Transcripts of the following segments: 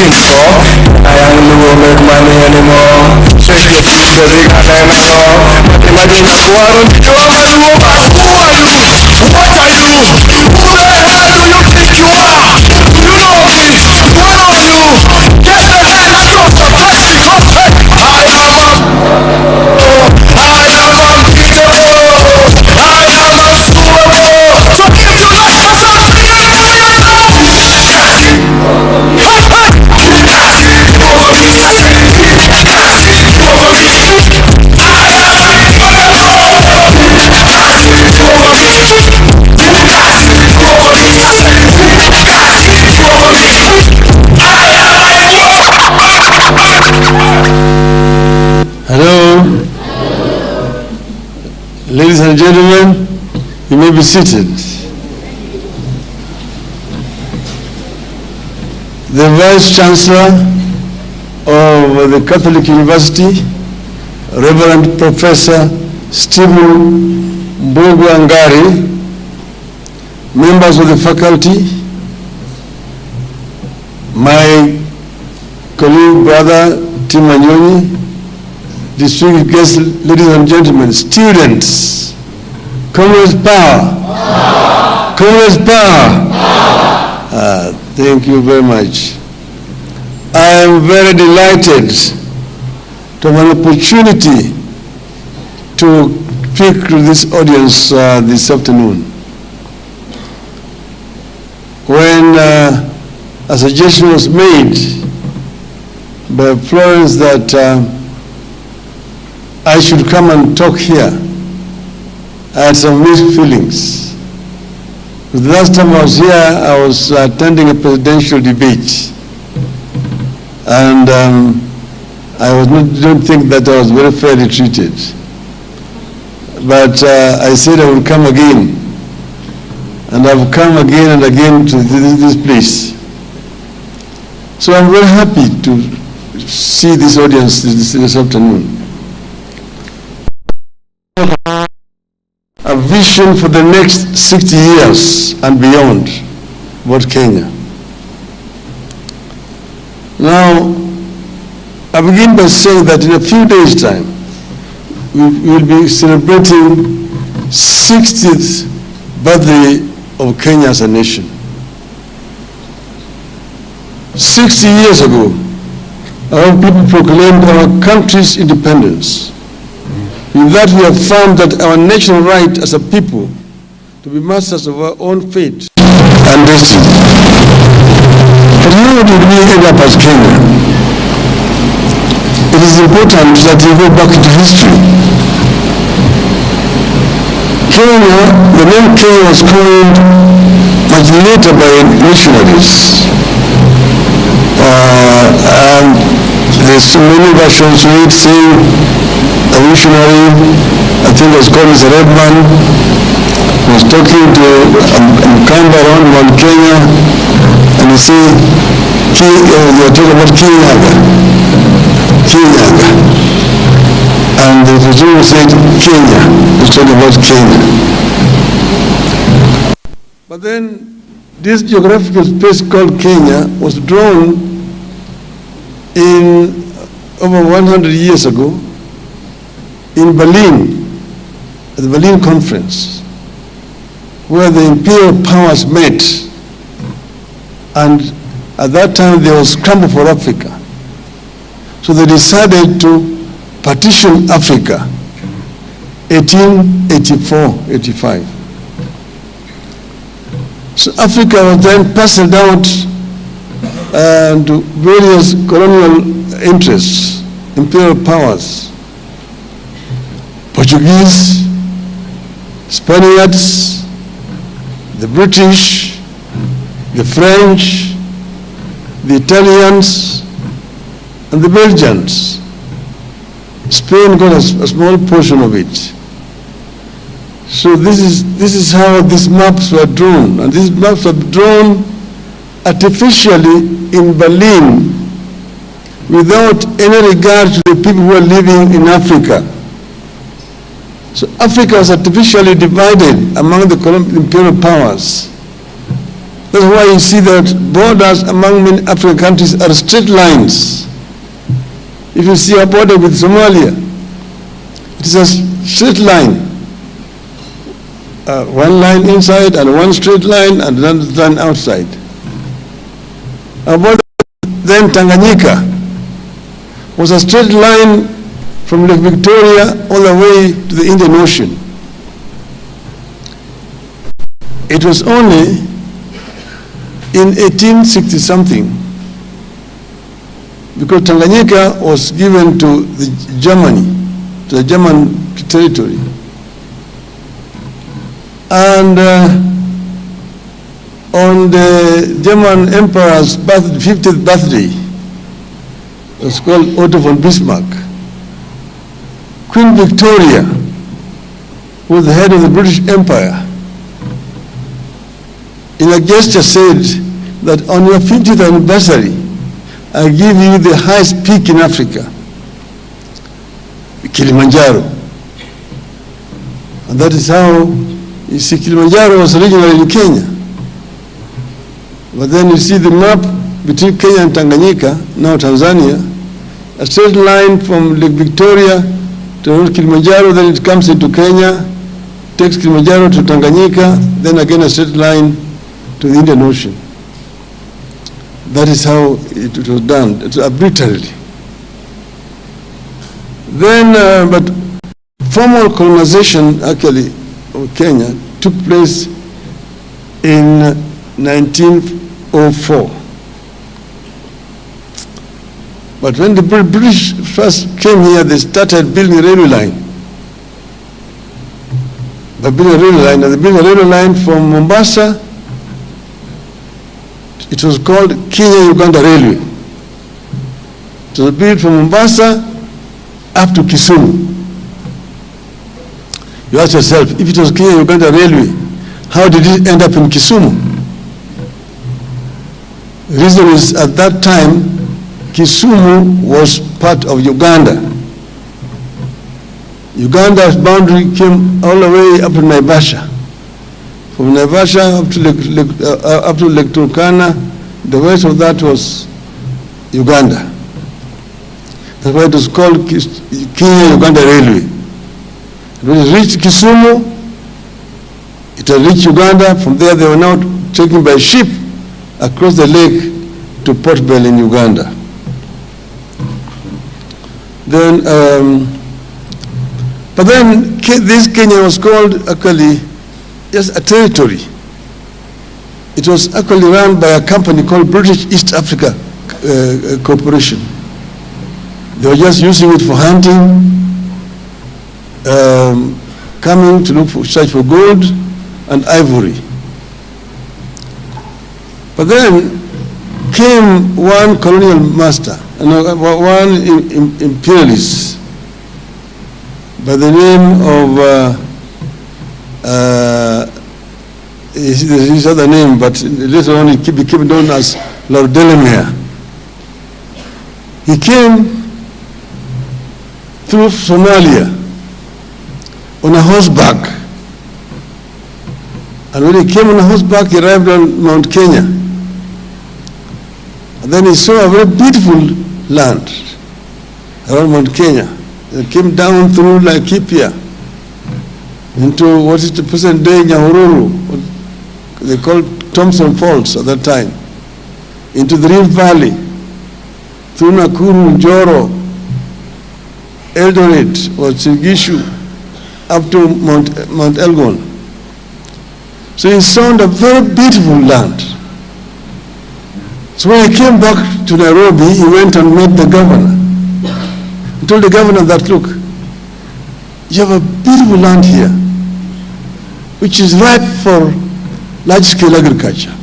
think so. I am the will make money anymore. Shake your feet, cause they got that now. Imagine you are on the who are you? What are you? Who the hell do you think you are? Do you know me? One of you? Get the hell out of the country. I am unbeatable. I am unstoppable. So if you like my song, sing it for yourself. Hello. Ladies and gentlemen, you may be seated. The Vice Chancellor of the Catholic University, Reverend Professor Stephen Mbugwangari, members of the faculty, my colleague brother Tim Ngunyi, distinguished guests, ladies and gentlemen, students, Congress power, Congress power. Thank you very much. I am very delighted to have an opportunity to speak to this audience this afternoon. When a suggestion was made by Florence that I should come and talk here, I had some mixed feelings. The last time I was here, I was attending a presidential debate, and don't think that I was very fairly treated. But I said I would come again, and I've come again and again to this place. So I'm very happy to see this audience this afternoon. A vision for the next 60 years and beyond about Kenya. Now, I begin by saying that in a few days' time, we will be celebrating 60th birthday of Kenya as a nation. 60 years ago, our people proclaimed our country's independence. In that we have found that our national right as a people to be masters of our own fate and destiny. But how did we end up as Kenya? It is important that we go back into history. Kenya, the name Kenya was coined much later by missionaries. And there's so many versions of it saying a missionary, I think it was called as Herman, was talking to Mkamba around Mount Kenya, and he said, they were talking about Kenyaga. And the Zulu said Kenya, he was talking about Kenya. But then this geographical space called Kenya was drawn in over 100 years ago in Berlin, at the Berlin Conference, where the imperial powers met, and at that time there was scramble for Africa. So they decided to partition Africa, 1884-85. So Africa was then parceled out to various colonial interests, imperial powers. Portuguese, Spaniards, the British, the French, the Italians, and the Belgians. Spain got a small portion of it. So this is how these maps were drawn. And these maps were drawn artificially in Berlin without any regard to the people who are living in Africa. So Africa was artificially divided among the imperial powers. That's why you see that borders among many African countries are straight lines. If you see a border with Somalia, it is a straight line. One line inside and one straight line and another line outside. A border then Tanganyika was a straight line from Lake Victoria all the way to the Indian Ocean. It was only in 1860-something, because Tanganyika was given to Germany, to the German territory. And on the German Emperor's 50th birthday, it was called Otto von Bismarck, Queen Victoria, who was the head of the British Empire, in a gesture said that on your 50th anniversary, I give you the highest peak in Africa, Kilimanjaro. And that is how, you see, Kilimanjaro was originally in Kenya. But then you see the map between Kenya and Tanganyika, now Tanzania, a straight line from Lake Victoria to Kilimanjaro, then it comes into Kenya, takes Kilimanjaro to Tanganyika, then again a straight line to the Indian Ocean. That is how it was done, arbitrarily. Then, but formal colonization, actually, of Kenya took place in 1904. But when the British first came here, they started building a railway line. They built a railway line, and they built a railway line from Mombasa. It was called Kenya-Uganda Railway. It was built from Mombasa up to Kisumu. You ask yourself, if it was Kenya-Uganda Railway, how did it end up in Kisumu? The reason is, at that time, Kisumu was part of Uganda. Uganda's boundary came all the way up to Naivasha. From Naivasha up to Lake Turkana, the west of that was Uganda. That's why it was called Kenya-Uganda Railway. When it reached Kisumu, it had reached Uganda. From there, they were now taken by ship across the lake to Port Bell in Uganda. Then, but then this Kenya was called actually just a territory. It was actually run by a company called British East Africa Corporation. They were just using it for hunting, coming to search for gold and ivory. But then came one colonial master, one imperialist by the name of his other name, but later on he became known as Lord Delamere. He came through Somalia on a horseback. And when he came on a horseback, he arrived on Mount Kenya. And then he saw a very beautiful land around Mount Kenya. He came down through Laikipia into what is the present day Uhuru, what they called Thompson Falls at that time, into the Rift Valley, through Nakuru, Njoro, Eldoret or Singishu, up to Mount Elgon. So he saw a very beautiful land. So when he came back to Nairobi, he went and met the governor. He told the governor that, look, you have a beautiful land here, which is ripe for large-scale agriculture.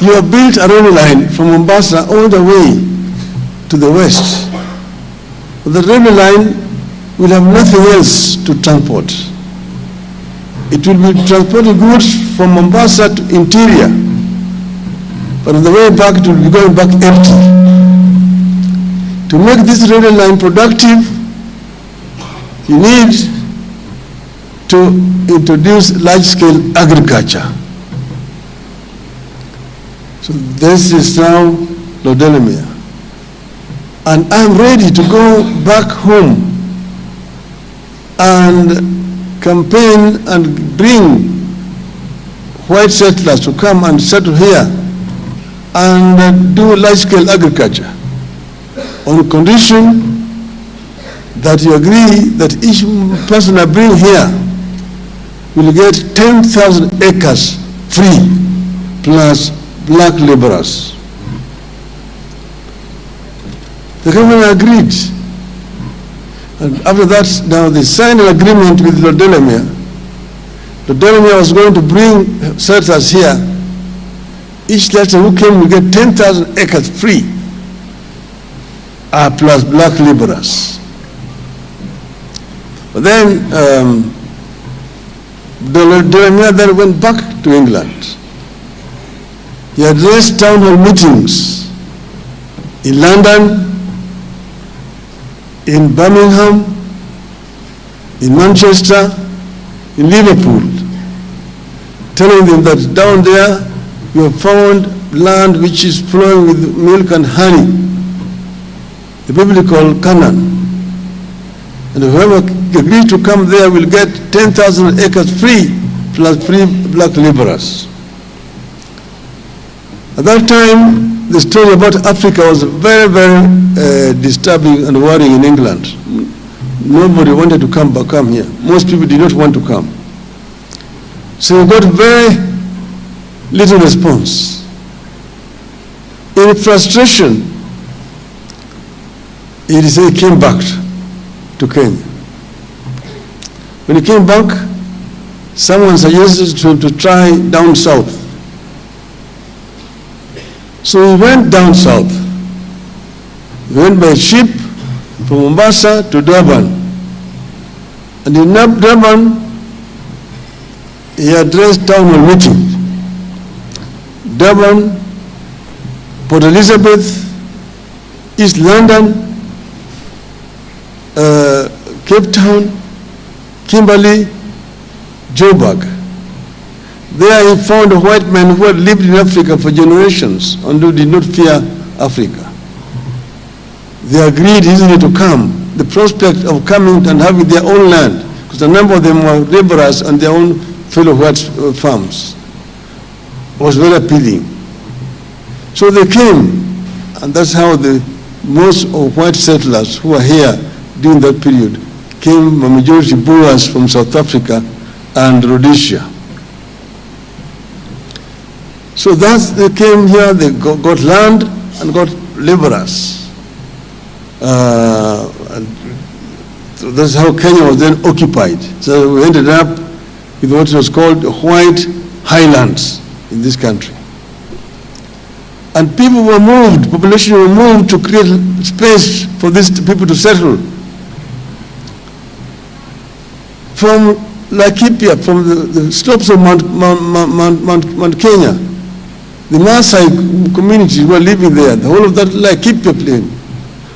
You have built a railway line from Mombasa all the way to the west. But the railway line will have nothing else to transport. It will be transporting goods from Mombasa to interior, but on the way back it will be going back empty. To make this railway line productive, you need to introduce large-scale agriculture. So this is now Lodelemia. And I'm ready to go back home and campaign and bring white settlers to come and settle here and do large-scale agriculture on condition that you agree that each person I bring here will get 10,000 acres free plus black laborers. The government agreed. And after that, now they signed an agreement with Lodelemia. Lodelemia was going to bring settlers here. Each settler who came will get 10,000 acres free, plus black laborers. But then Lodelemia then went back to England. He addressed town hall meetings in London, in Birmingham, in Manchester, in Liverpool, telling them that down there you have found land which is flowing with milk and honey, the biblical Canaan. And whoever agrees to come there will get 10,000 acres free, plus free black laborers. At that time, the story about Africa was very, very disturbing and worrying in England. Nobody wanted to come here. Most people did not want to come. So we got very little response. In frustration, he came back to Kenya. When he came back, someone suggested to him to try down south. So he went down south. He went by ship from Mombasa to Durban. And in Durban, he addressed town hall meeting. Durban, Port Elizabeth, East London, Cape Town, Kimberley, Joburg. There he found a white man who had lived in Africa for generations and who did not fear Africa. They agreed easily to come. The prospect of coming and having their own land, because a number of them were laborers on their own fellow white farms, was very appealing. So they came, and that's how most of white settlers who were here during that period came, a majority Boers from South Africa and Rhodesia. So thus they came here, they got land and got laborers. And so that's how Kenya was then occupied. So we ended up with what was called white highlands in this country. And people were moved, population were moved to create space for these people to settle. From Laikipia, from the slopes of Mount Kenya, the Maasai communities who were living there, the whole of that Laikipia plain,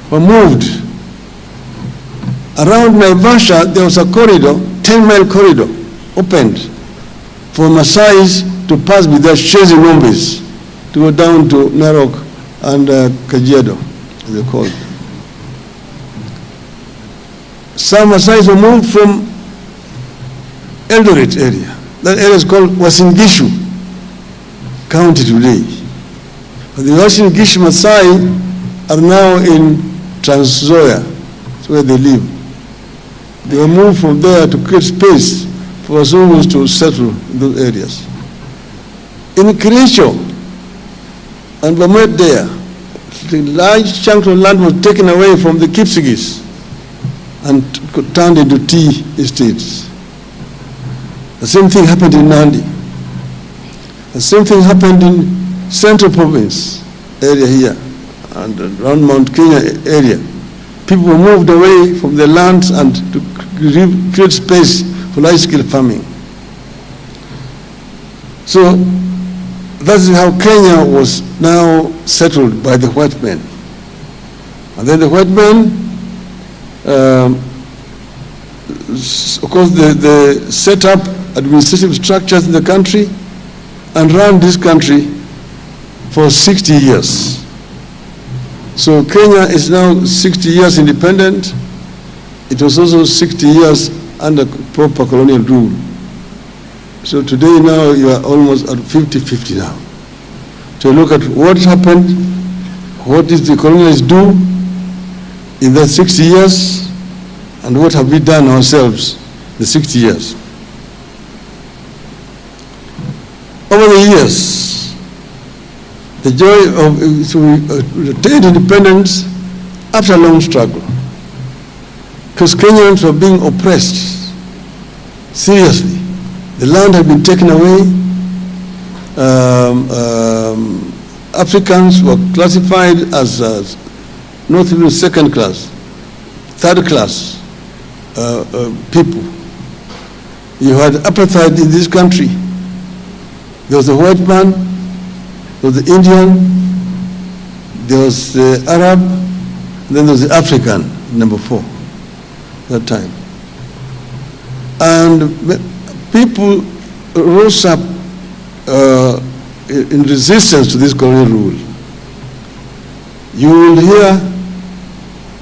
were moved. Around Naivasha, there was a corridor, 10-mile corridor, opened for Maasais to pass with their chaise nombres to go down to Narok and Kajiado, as they call it. Some Maasais were moved from Eldoret area. That area is called Uasin Gishu County today. But the Uasin Gishu Maasai are now in Trans Nzoia, that's where they live. They were moved from there to create space for Wazungus to settle in those areas. In Kericho and Bomet there, the large chunk of land was taken away from the Kipsigis and turned into tea estates. The same thing happened in Nandi. The same thing happened in Central Province area here and around Mount Kenya area. People were moved away from their lands and to create space for large-scale farming. So that's how Kenya was now settled by the white men. And then the white men, of course, they set up administrative structures in the country and ran this country for 60 years. So Kenya is now 60 years independent. It was also 60 years under proper colonial rule. So today now you are almost at 50-50 now. To look at what happened, what did the colonialists do in that 60 years, and what have we done ourselves the 60 years. Over the years, the joy of attained independence after a long struggle, because Kenyans were being oppressed seriously. The land had been taken away. Africans were classified as not even second class, third class people. You had apartheid in this country. There was a white man, there was the Indian, there was the Arab, and then there was the African, number 4, that time. And people rose up in resistance to this colonial rule. You will hear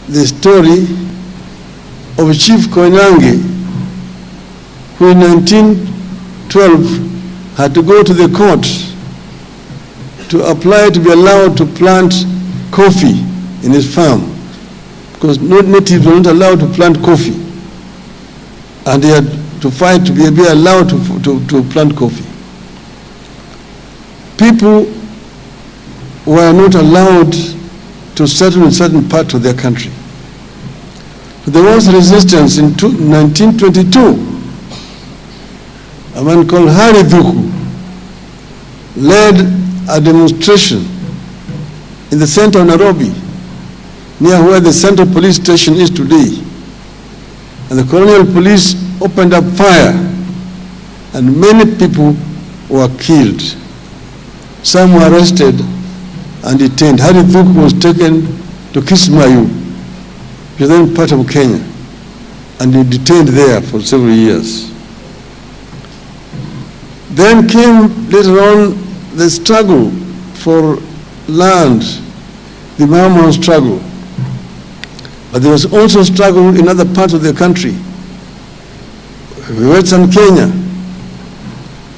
the story of Chief Koinange, who in 1912 had to go to the court to apply to be allowed to plant coffee in his farm, because no natives were not allowed to plant coffee, and he had to fight to be allowed to plant coffee. People were not allowed to settle in certain parts of their country. But there was resistance in 1922. A man called Hari Dhuku led a demonstration in the center of Nairobi, near where the Central Police Station is today. And the colonial police opened up fire, and many people were killed. Some were arrested and detained. Hari Dhuku was taken to Kismayu, which is then part of Kenya, and he detained there for several years. Then came later on the struggle for land, the Mau struggle. But there was also struggle in other parts of the country, Western Kenya.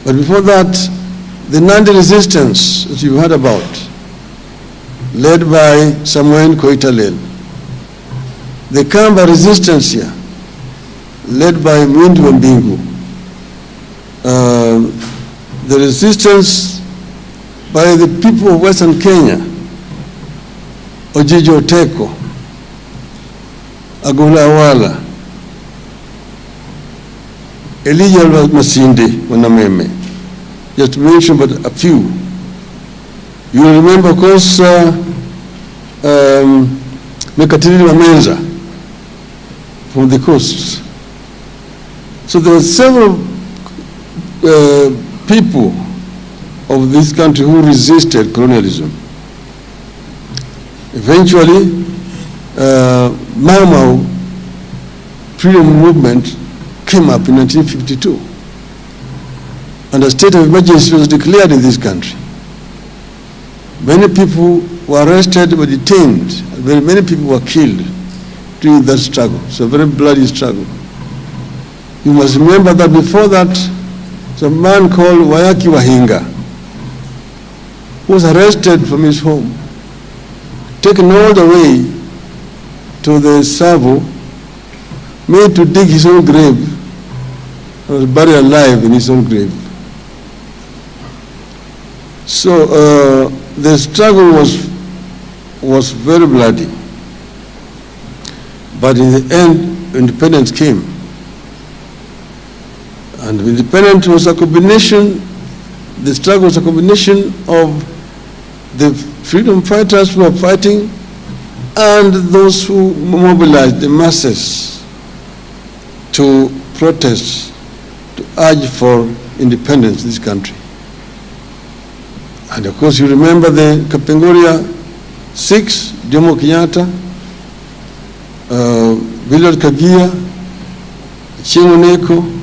But before that, the Nandi resistance that you heard about, led by Samuel Koitalel. The Kamba resistance here, led by Mwindu Mbingu. The resistance by the people of Western Kenya, Ojijo Teko, Agula Awala, Elijah Masinde, Wanameme, just to mention but a few. You remember, of course, Mekatili Wamenza from the coast. So there were several people of this country who resisted colonialism. Eventually, Mau freedom movement came up in 1952, and a state of emergency was declared in this country. Many people were arrested, were detained, and very many people were killed during that struggle. It's a very bloody struggle. You must remember that before that, a man called Wayaki Wahinga was arrested from his home, taken all the way to the Savo, made to dig his own grave, and was buried alive in his own grave. So the struggle was very bloody. But in the end, independence came. And independence was a combination, the struggle was a combination of the freedom fighters who were fighting and those who mobilized the masses to protest, to urge for independence in this country. And of course you remember the Kapenguria 6, Jomo Kenyatta, Willard Kagia, Chingoneko,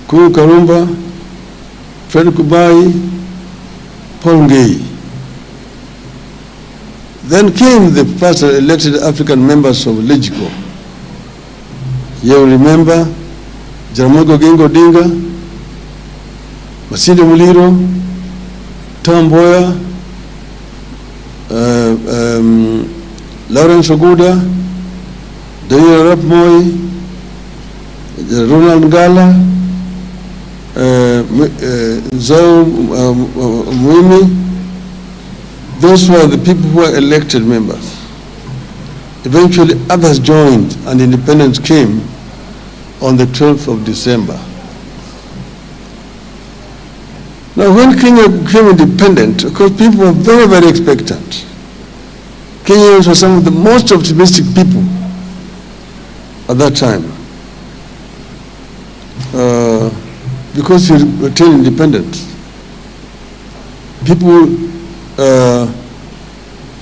Kuru Karumba, Fred Kubai, Paul Ngei. Then came the first elected African members of LEGICO. You remember Jaramogi Oginga Odinga, Masinde Muliro, Tom Mboya, Lawrence Oguda, Daniel Arap Moi, Ronald Ngala, Zau Mwimi. Those were the people who were elected members. Eventually others joined and independence came on the 12th of December. Now when Kenya became independent, of course people were very, very expectant. Kenyans were some of the most optimistic people at that time. Because we attained independence. People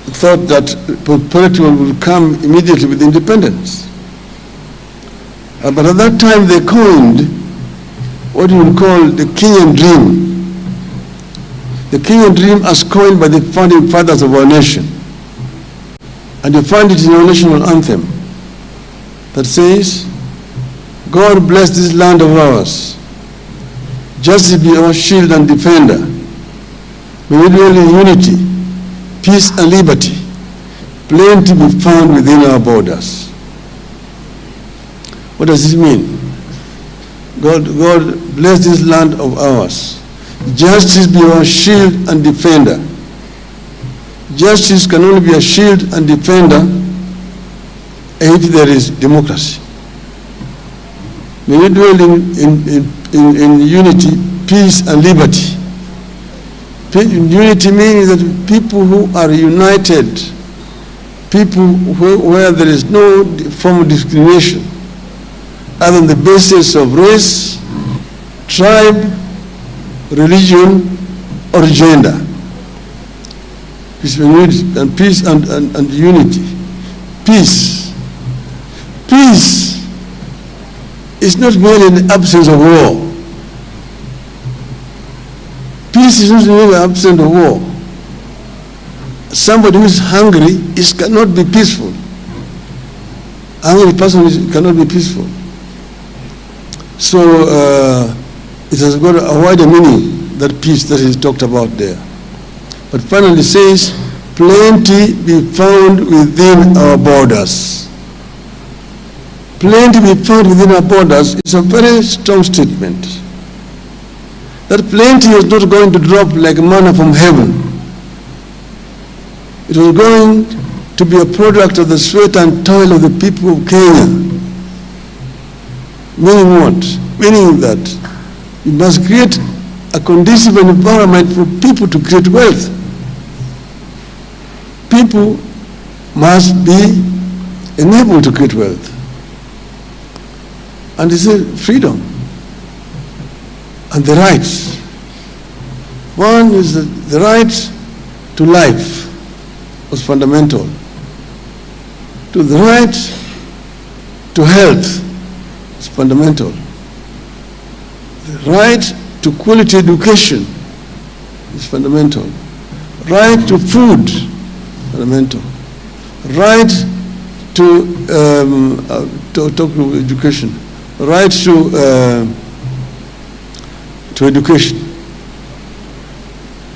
thought that prosperity would come immediately with independence. But at that time they coined what you would call the Kenyan dream. The Kenyan dream as coined by the founding fathers of our nation. And you find it in our national anthem that says, God bless this land of ours. Justice be our shield and defender. May we dwell in unity, peace and liberty, plenty be found within our borders. What does this mean? God bless this land of ours. Justice be our shield and defender. Justice can only be a shield and defender if there is democracy. May we dwell in unity, peace and liberty. Unity means that people who are united, people where there is no form of discrimination, other than the basis of race, tribe, religion, or gender. Peace and unity. Peace. Peace is not merely in the absence of war. Peace is not merely the absence of war. Somebody who is hungry cannot be peaceful. A hungry person cannot be peaceful. So it has got a wider meaning, that peace that is talked about there. But finally it says, plenty be found within our borders. Plenty be found within our borders is a very strong statement. That plenty was not going to drop like manna from heaven. It was going to be a product of the sweat and toil of the people of Kenya. Meaning what? Meaning that you must create a conducive environment for people to create wealth. People must be enabled to create wealth. And they say freedom and the rights. One is the right to life was fundamental. To the right to health is fundamental. The right to quality education is fundamental. Right to food, fundamental. Right to talk to education. Right to education.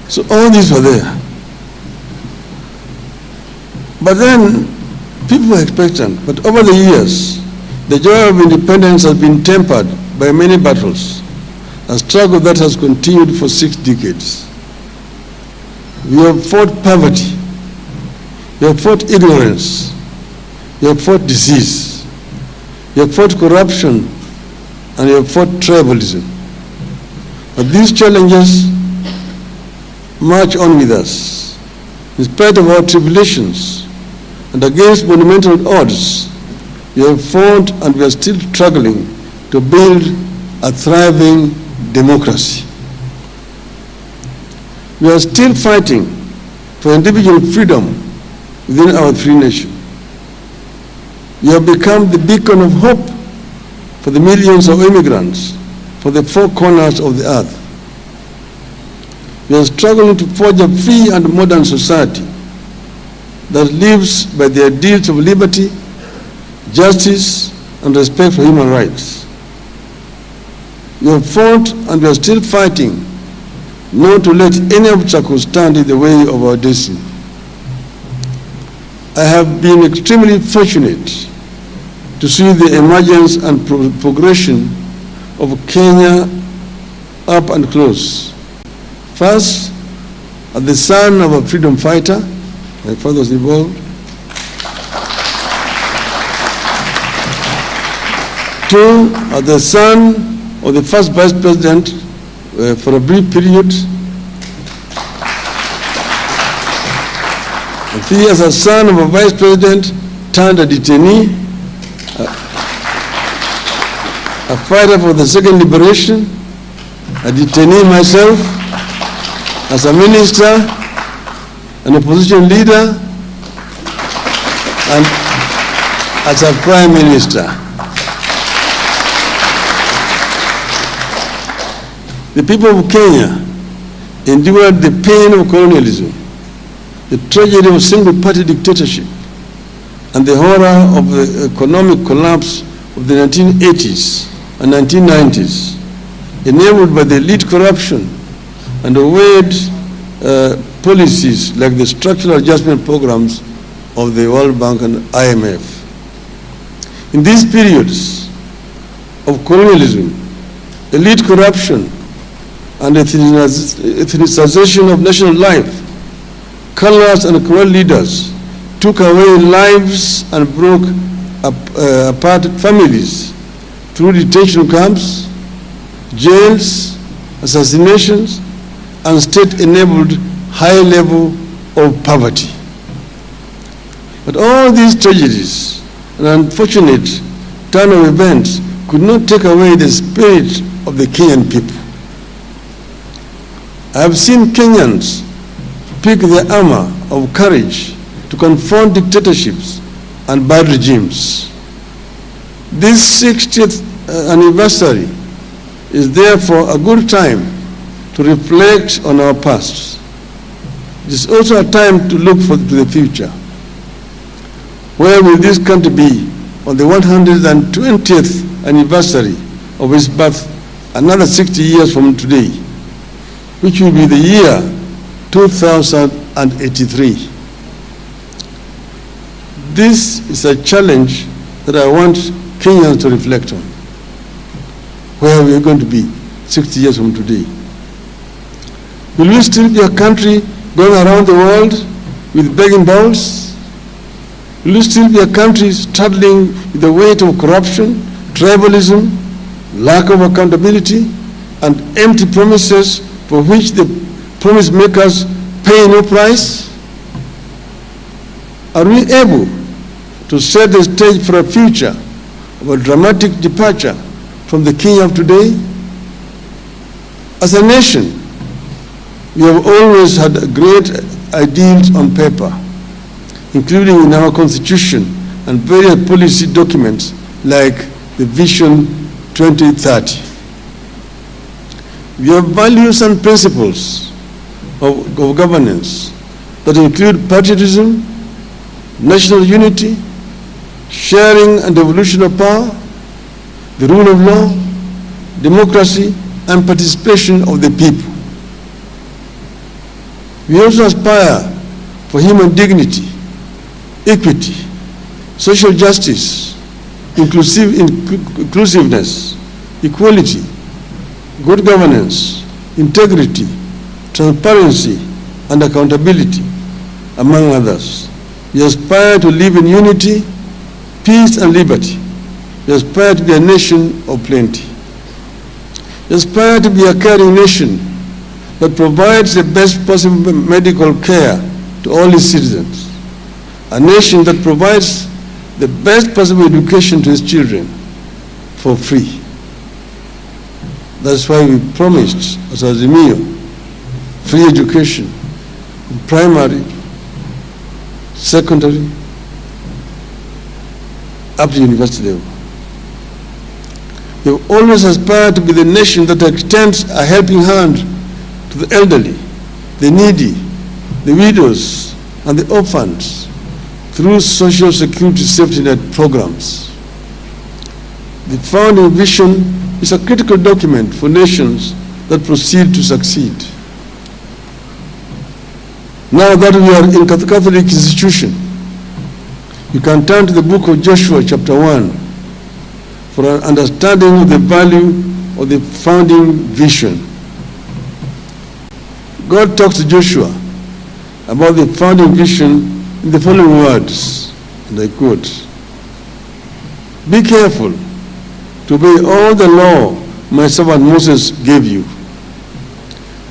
So all these were there. But then people were expectant. But over the years, the joy of independence has been tempered by many battles, a struggle that has continued for 6 decades. We have fought poverty, we have fought ignorance, we have fought disease, we have fought corruption, and we have fought tribalism. But these challenges march on with us. In spite of our tribulations and against monumental odds, we have fought and we are still struggling to build a thriving democracy. We are still fighting for individual freedom within our free nation. We have become the beacon of hope for the millions of immigrants for the 4 corners of the earth. We are struggling to forge a free and modern society. that lives by the ideals of liberty, justice, and respect for human rights. We have fought and we are still fighting not to let any obstacle stand in the way of our destiny. I have been extremely fortunate to see the emergence and progression of Kenya up and close. First, as the son of a freedom fighter, my father was involved. Two, as the son of the first vice president for a brief period. And three, as a son of a vice president turned a detainee, a fighter for the second liberation, a detainee myself, as a minister, an opposition leader, and as a prime minister. The people of Kenya endured the pain of colonialism, the tragedy of single-party dictatorship, and the horror of the economic collapse of the 1980s and 1990s, enabled by the elite corruption and the weird policies like the structural adjustment programs of the World Bank and IMF. In these periods of colonialism, elite corruption, and ethnicization of national life, colorless and cruel leaders took away lives and broke apart families through detention camps, jails, assassinations, and state-enabled high level of poverty. But all these tragedies and unfortunate turn of events could not take away the spirit of the Kenyan people. I have seen Kenyans pick the armor of courage to confront dictatorships and bad regimes. This 60th anniversary is therefore a good time to reflect on our past. It is also a time to look to the future. Where will this country be on the 120th anniversary of its birth, another 60 years from today, which will be the year 2083. This is a challenge that I want Kenyans to reflect on. Where we are going to be 60 years from today. Will we still be a country going around the world with begging bowls? Will we still be a country struggling with the weight of corruption, tribalism, lack of accountability, and empty promises for which the promise makers pay no price? Are we able to set the stage for a future of a dramatic departure from the Kenya of today? As a nation, we have always had great ideals on paper, including in our constitution and various policy documents like the Vision 2030. We have values and principles of governance that include patriotism, national unity, sharing and devolution of power, the rule of law, democracy, and participation of the people. We also aspire for human dignity, equity, social justice, inclusiveness, equality, good governance, integrity, transparency, and accountability, among others. We aspire to live in unity, peace, and liberty. We aspire to be a nation of plenty. We aspire to be a caring nation that provides the best possible medical care to all its citizens. A nation that provides the best possible education to its children for free. That's why we promised as Azimio free education in primary, secondary, up to university level. We have always aspired to be the nation that extends a helping hand to the elderly, the needy, the widows, and the orphans, through social security safety net programs. The founding vision is a critical document for nations that proceed to succeed. Now that we are in Catholic institution, you can turn to the book of Joshua chapter 1 for an understanding of the value of the founding vision. God talks to Joshua about the founding vision in the following words, and I quote, "Be careful to obey all the law my servant Moses gave you.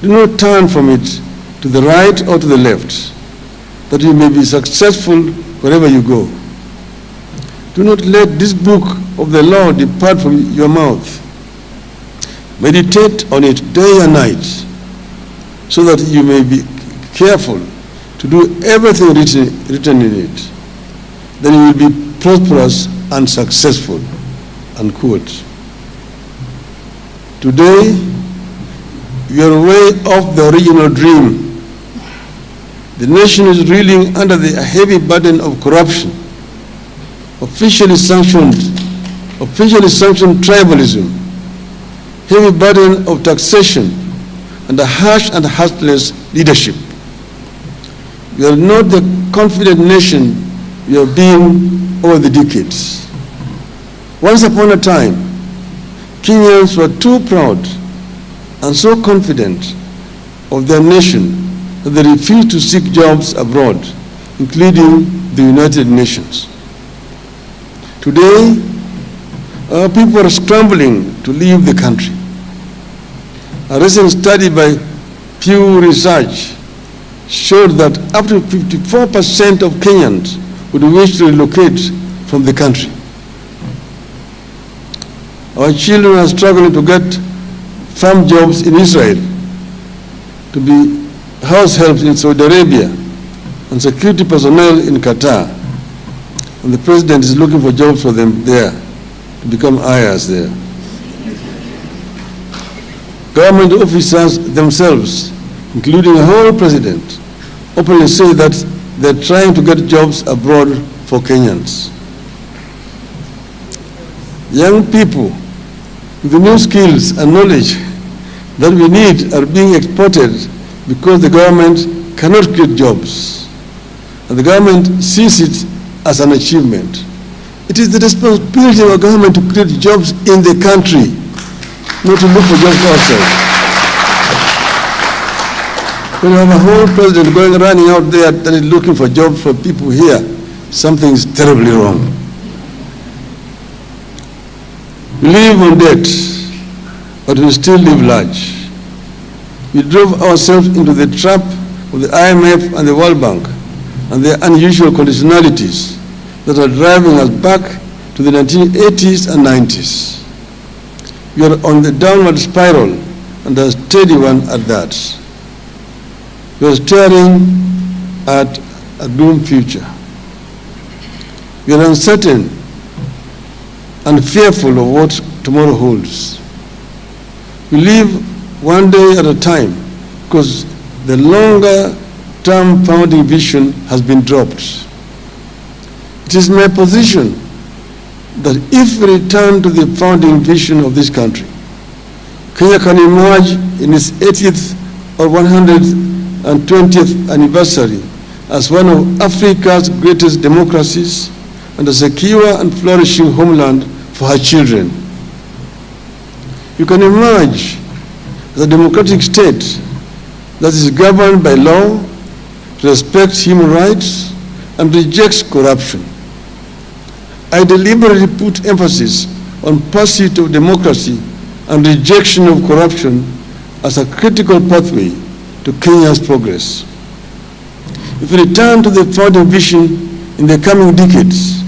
Do not turn from it to the right or to the left, that you may be successful wherever you go. Do not let this book of the law depart from your mouth. Meditate on it day and night, so that you may be careful to do everything written in it. Then you will be prosperous and successful." Unquote. Today, we are way off the original dream. The nation is reeling under the heavy burden of corruption, officially sanctioned tribalism, heavy burden of taxation, and a harsh and heartless leadership. We are not the confident nation we have been over the decades. Once upon a time, Kenyans were too proud and so confident of their nation that they refused to seek jobs abroad, including the United Nations. Today, our people are scrambling to leave the country. A recent study by Pew Research showed that up to 54% of Kenyans would wish to relocate from the country. Our children are struggling to get farm jobs in Israel, to be house helps in Saudi Arabia, and security personnel in Qatar. And the president is looking for jobs for them there, to become ayahs there. Government officers themselves, including a whole president, openly say that they're trying to get jobs abroad for Kenyans. Young people with the new skills and knowledge that we need are being exported because the government cannot create jobs. And the government sees it as an achievement. It is the responsibility of a government to create jobs in the country, not to look for jobs outside. When you have a whole president running out there that is looking for jobs for people here, something is terribly wrong. We live on debt, but we still live large. We drove ourselves into the trap of the IMF and the World Bank and their unusual conditionalities that are driving us back to the 1980s and 90s. We are on the downward spiral, and a steady one at that. We are staring at a doomed future. We are uncertain and fearful of what tomorrow holds. We live one day at a time because the longer-term founding vision has been dropped. It is my position that if we return to the founding vision of this country, Kenya can emerge in its 80th or 120th anniversary as one of Africa's greatest democracies and a secure and flourishing homeland for her children. You can emerge as a democratic state that is governed by law, respects human rights, and rejects corruption. I deliberately put emphasis on pursuit of democracy and rejection of corruption as a critical pathway to Kenya's progress. If we return to the founding vision in the coming decades,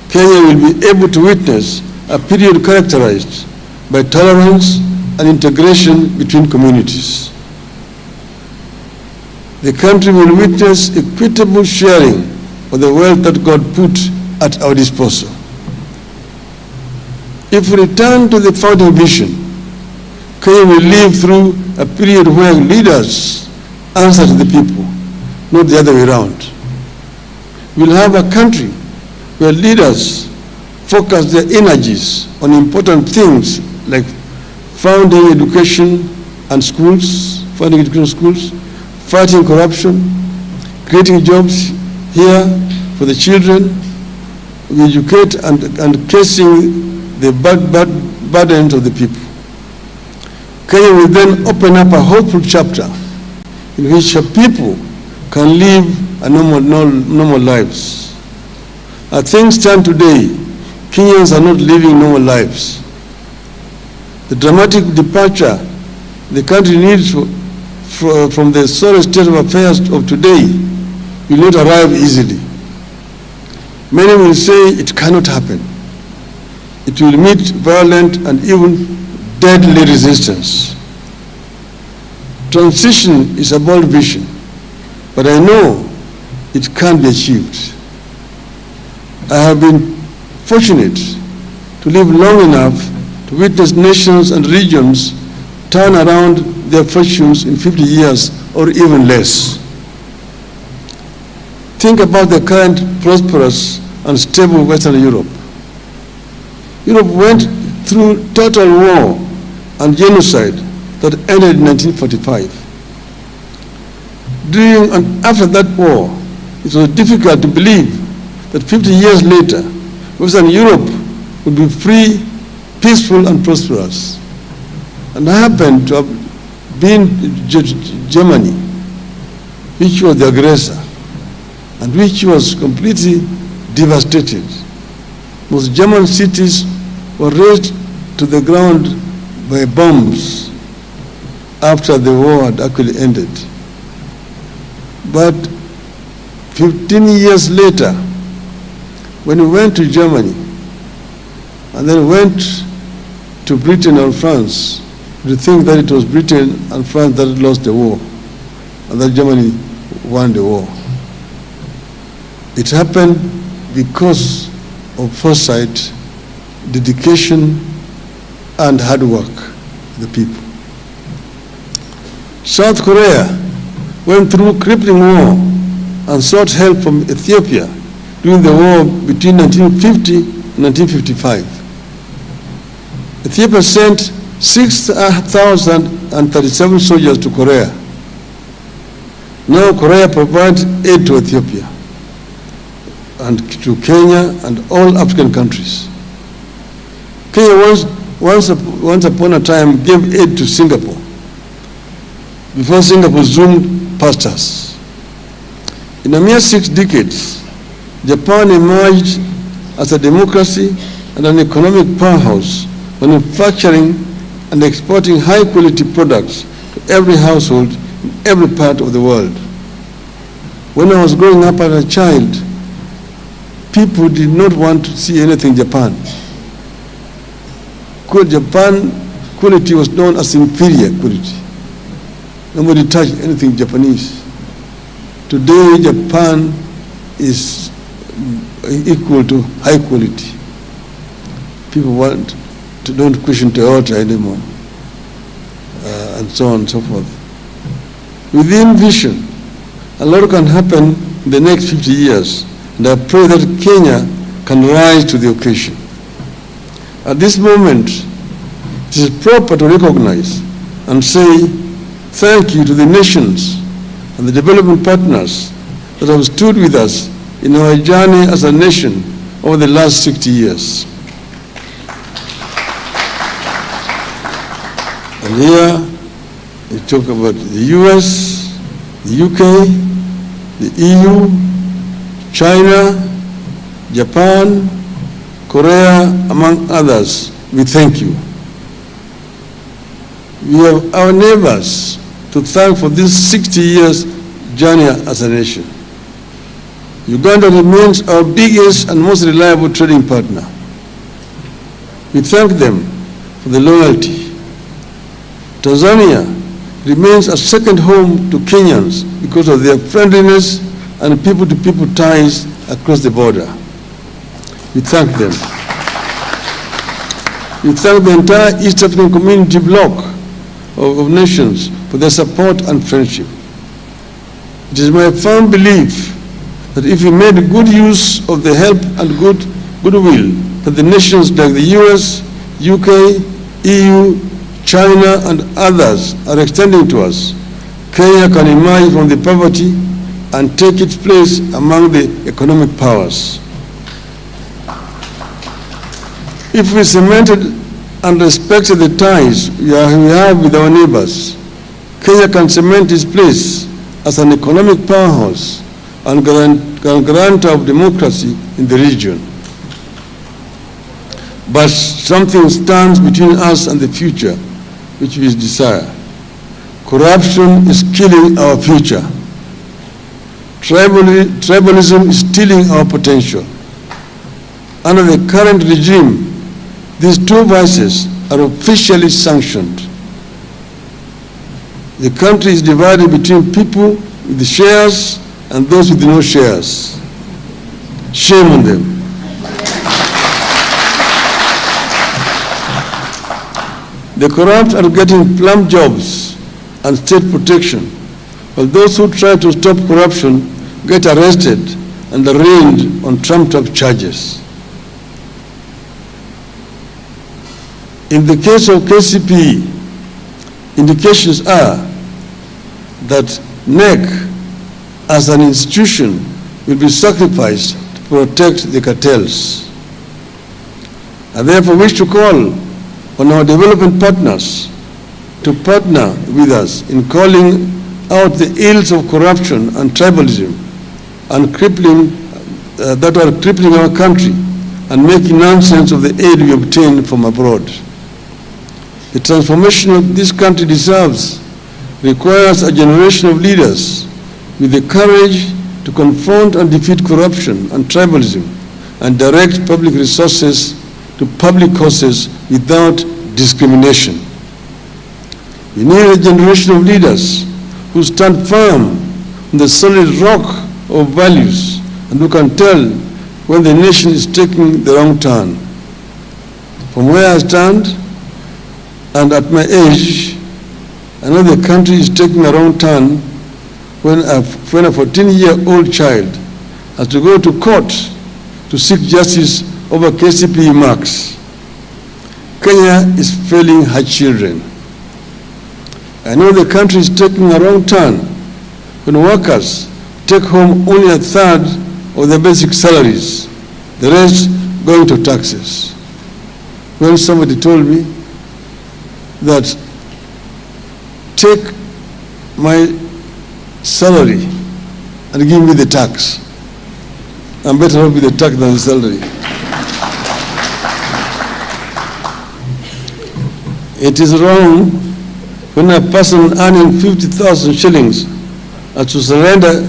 Kenya will be able to witness a period characterized by tolerance and integration between communities. The country will witness equitable sharing of the wealth that God put at our disposal. If we return to the founding vision, Kenya will live through a period where leaders answer to the people, not the other way around. we'll have a country where leaders focus their energies on important things like founding education and schools, fighting corruption, creating jobs here for the children, we educate and casing the burdens of the people. Kenya will then open up a hopeful chapter in which people can live a normal lives. As things stand today, Kenyans are not living normal lives. The dramatic departure the country needs from the sorry state of affairs of today will not arrive easily. Many will say it cannot happen. It will meet violent and even deadly resistance. Transition is a bold vision, but I know it can be achieved. I have been fortunate to live long enough to witness nations and regions turn around their fortunes in 50 years or even less. Think about the current prosperous and stable Western Europe. Europe went through total war and genocide that ended in 1945. During and after that war, it was difficult to believe that 50 years later, Western Europe would be free, peaceful, and prosperous. And I happened to have been in Germany, which was the aggressor, and which was completely devastated. Most German cities were razed to the ground by bombs after the war had actually ended. But 15 years later, when we went to Germany and then went to Britain or France, we think that it was Britain and France that lost the war and that Germany won the war. It happened because of foresight, dedication, and hard work of the people. South Korea went through crippling war and sought help from Ethiopia during the war between 1950 and 1955. Ethiopia sent 6,037 soldiers to Korea. Now Korea provides aid to Ethiopia and to Kenya and all African countries. Kenya once upon a time gave aid to Singapore before Singapore zoomed past us. In a mere 6 decades, Japan emerged as a democracy and an economic powerhouse, manufacturing and exporting high-quality products to every household in every part of the world. When I was growing up as a child, people did not want to see anything Japan. Japan quality was known as inferior quality. Nobody touched anything Japanese. Today, Japan is equal to high quality. People don't question Toyota anymore, and so on and so forth. Within vision, a lot can happen in the next 50 years, and I pray that Kenya can rise to the occasion. At this moment, it is proper to recognize and say thank you to the nations and the development partners that have stood with us in our journey as a nation over the last 60 years. And here we talk about the US, the UK, the EU, China, Japan, Korea, among others. We thank you. We have our neighbors to thank for this 60 years journey as a nation. Uganda remains our biggest and most reliable trading partner. We thank them for the loyalty. Tanzania remains a second home to Kenyans because of their friendliness and people-to-people ties across the border. We thank them. We thank the entire East African community bloc of nations for their support and friendship. It is my firm belief that if we made good use of the help and goodwill that the nations like the US, UK, EU, China, and others are extending to us, Kenya can emerge from the poverty and take its place among the economic powers. If we cemented and respected the ties we have with our neighbors, Kenya can cement its place as an economic powerhouse and guarantor of democracy in the region. But something stands between us and the future, which we desire. Corruption is killing our future. Tribalism is stealing our potential. Under the current regime, these two vices are officially sanctioned. The country is divided between people with the shares and those with no shares. Shame on them. The corrupt are getting plum jobs and state protection, while those who try to stop corruption get arrested and arraigned on trumped-up charges. In the case of KCPE, indications are that NEC as an institution will be sacrificed to protect the cartels. I therefore wish to call on our development partners to partner with us in calling out the ills of corruption and tribalism and that are crippling our country and making nonsense of the aid we obtain from abroad. The transformation of this country deserves requires a generation of leaders with the courage to confront and defeat corruption and tribalism and direct public resources to public causes without discrimination. We need a generation of leaders who stand firm on the solid rock of values and who can tell when the nation is taking the wrong turn. From where I stand and at my age, I know the country is taking a wrong turn when a 14-year-old child has to go to court to seek justice over KCPE marks. Kenya is failing her children. I know the country is taking a wrong turn when workers take home only a third of their basic salaries, the rest going to taxes. When somebody told me that take my salary and give me the tax, I'm better off with the tax than the salary. It is wrong when a person earning 50,000 shillings has to surrender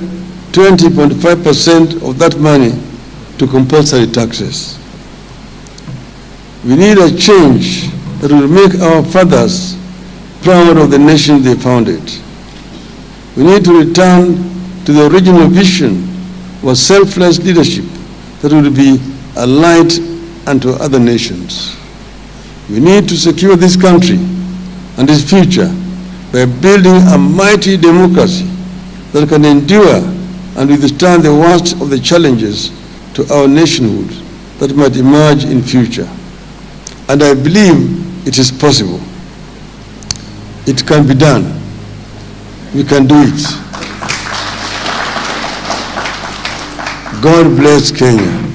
20.5% of that money to compulsory taxes. We need a change that will make our fathers proud of the nation they founded. We need to return to the original vision of a selfless leadership that will be a light unto other nations. We need to secure this country and its future by building a mighty democracy that can endure and withstand the worst of the challenges to our nationhood that might emerge in future. And I believe it is possible. It can be done. We can do it. God bless Kenya.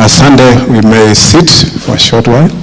Sunday, we may sit for a short while.